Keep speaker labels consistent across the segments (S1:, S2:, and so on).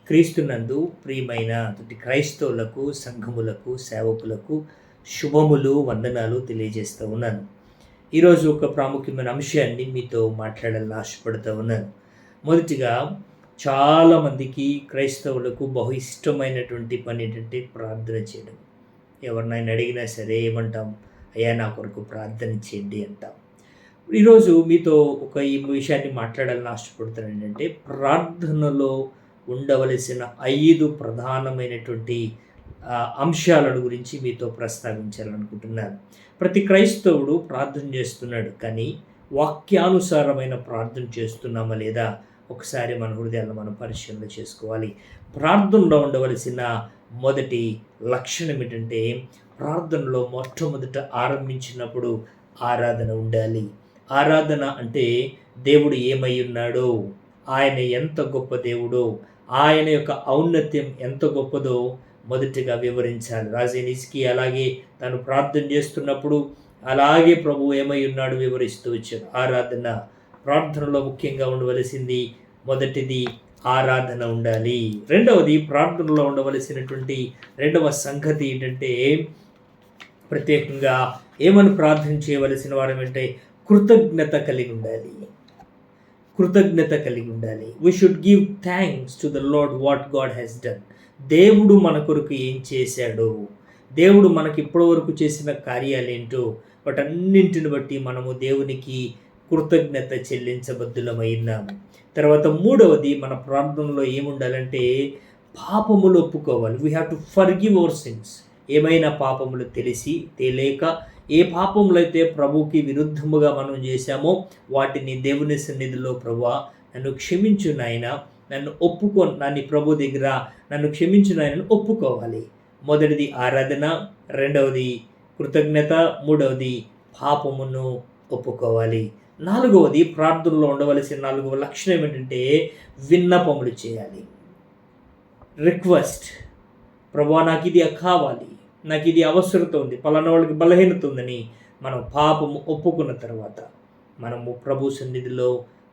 S1: క్రీస్తునందు ప్రియమైన క్రైస్తవులకు, సంఘములకు, సేవకులకు శుభములు, వందనాలు తెలియజేస్తూ ఉన్నాను. ఈరోజు ఒక ప్రాముఖ్యమైన అంశాన్ని మీతో మాట్లాడాలని ఆశపడుతూ ఉన్నాను. మొదటిగా, చాలామందికి క్రైస్తవులకు బహు ఇష్టమైనటువంటి పని ఏంటంటే ప్రార్థన చేయడం. ఎవరినైనా అడిగినా సరే ఏమంటాం? అయ్యా, నా కొరకు ప్రార్థన చేయండి అంటాం. ఈరోజు మీతో ఈ విషయాన్ని మాట్లాడాలని ఆశపడుతున్నాను. ఏంటంటే, ప్రార్థనలో ఉండవలసిన 5 ప్రధానమైనటువంటి అంశాలను గురించి మీతో ప్రస్తావించాలనుకుంటున్నాను. ప్రతి క్రైస్తవుడు ప్రార్థన చేస్తున్నాడు, కానీ వాక్యానుసారమైన ప్రార్థన చేస్తున్నామా లేదా ఒకసారి మన హృదయాలను మనం పరిశీలన చేసుకోవాలి. ప్రార్థనలో ఉండవలసిన మొదటి లక్షణం ఏంటంటే, ప్రార్థనలో మొట్టమొదట ఆరంభించినప్పుడు ఆరాధన ఉండాలి. ఆరాధన అంటే దేవుడు ఏమై ఉన్నాడో, ఆయన ఎంత గొప్ప దేవుడో, ఆయన యొక్క ఔన్నత్యం ఎంత గొప్పదో మొదటిగా వివరించాలి. రాజు హిజ్కియా అలాగే తను ప్రార్థన చేస్తున్నప్పుడు అలాగే ప్రభువు ఏమై ఉన్నాడు వివరిస్తూ వచ్చాడు. ఆరాధన, ప్రార్థనలో ముఖ్యంగా ఉండవలసింది మొదటిది ఆరాధన ఉండాలి. రెండవది, ప్రార్థనలో ఉండవలసినటువంటి రెండవ సంగతి ఏంటంటే, ప్రత్యేకంగా ఏమని ప్రార్థన చేయవలసిన వారం అంటే కృతజ్ఞత కలిగి ఉండాలి. కృతజ్ఞత కలిగి ఉండాలి. We should give thanks to the lord what God has done. దేవుడు మన కొరకు ఏం చేశాడో, దేవుడు మనకి ఇప్పటివరకు చేసిన కార్యాలేంటో వాటన్నింటిని బట్టి మనము దేవునికి కృతజ్ఞత చెల్లించబద్దులమై ఉన్నాము. తర్వాత మూడవది, మన ప్రార్థనలో ఏముండాలంటే పాపములు ఒప్పుకోవాలి. We have to forgive our sins. ఏమైనా పాపములు తెలిసి తెలియక ఏ పాపములు అయితే ప్రభువుకి విరుద్ధముగా మనం చేశామో వాటిని దేవుని సన్నిధిలో, ప్రభువా నన్ను క్షమించు నాయనా, నన్ను ప్రభు దగ్గర నన్ను క్షమించు నాయనని ఒప్పుకోవాలి. మొదటిది ఆరాధన, రెండవది కృతజ్ఞత, మూడవది పాపమును ఒప్పుకోవాలి. నాలుగవది, ప్రార్థనలో ఉండవలసిన 4వ లక్షణం ఏంటంటే విన్నపములు చేయాలి. రిక్వెస్ట్, ప్రభువా నాకు ఇది కావాలి, నాకు ఇది అవసరత ఉంది, పలానా వాళ్ళకి బలహీనత ఉందని మనం పాపము ఒప్పుకున్న తర్వాత మనము ప్రభు సన్నిధిలో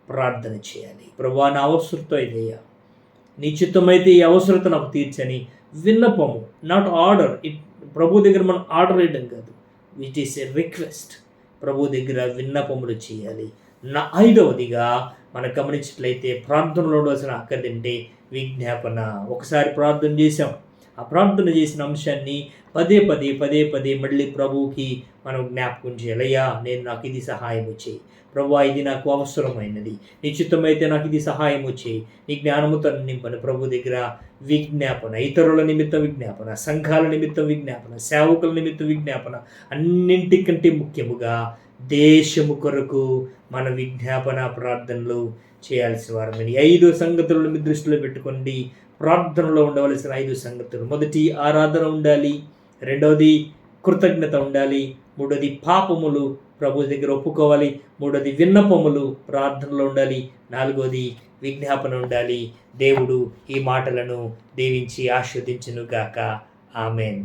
S1: ప్రార్థన చేయాలి. ప్రభువా నా అవసరత ఇదయ్యా, నీ చిత్తమైతే ఈ అవసరత నాకు తీర్చని విన్నపము, నాట్ ఆర్డర్. ప్రభు దగ్గర మనం ఆర్డర్ వేయడం కాదు, విచ్ ఈస్ ఎ రిక్వెస్ట్. ప్రభు దగ్గర విన్నపములు చేయాలి. ఐదవదిగా మనం గమనించినట్లయితే ప్రార్థనలో ఉండవలసిన అక్కడంటే విజ్ఞాపన. ఒకసారి ప్రార్థన చేశాం, ఆ ప్రార్థన చేసిన అంశాన్ని పదే పదే మళ్ళీ ప్రభువుకి మనం జ్ఞాపకం చేయాలి. అయ్యా, నాకు ఇది సహాయం చేయి ప్రభువా, ఇది నాకు అవసరమైనది, నిశ్చితమైతే నాకు ఇది సహాయం చేయి, నీ జ్ఞానముతో నింపని ప్రభు దగ్గర విజ్ఞాపన. ఇతరుల నిమిత్తం విజ్ఞాపన, సంఘాల నిమిత్తం విజ్ఞాపన, సేవకుల నిమిత్తం విజ్ఞాపన, అన్నింటికంటే ముఖ్యముగా దేశము కొరకు మన విజ్ఞాపన ప్రార్థనలు చేయాల్సిన వారమని 5 సంగతులను మీ దృష్టిలో పెట్టుకోండి. ప్రార్థనలో ఉండవలసిన 5 సంగతులు: మొదటి ఆరాధన ఉండాలి, రెండవది కృతజ్ఞత ఉండాలి, మూడవది పాపములు ప్రభు దగ్గర ఒప్పుకోవాలి, మూడవది విన్నపములు ప్రార్థనలో ఉండాలి, నాలుగవది విజ్ఞాపన ఉండాలి. దేవుడు ఈ మాటలను దీవించి ఆశీర్వదించును గాక. ఆమెన్.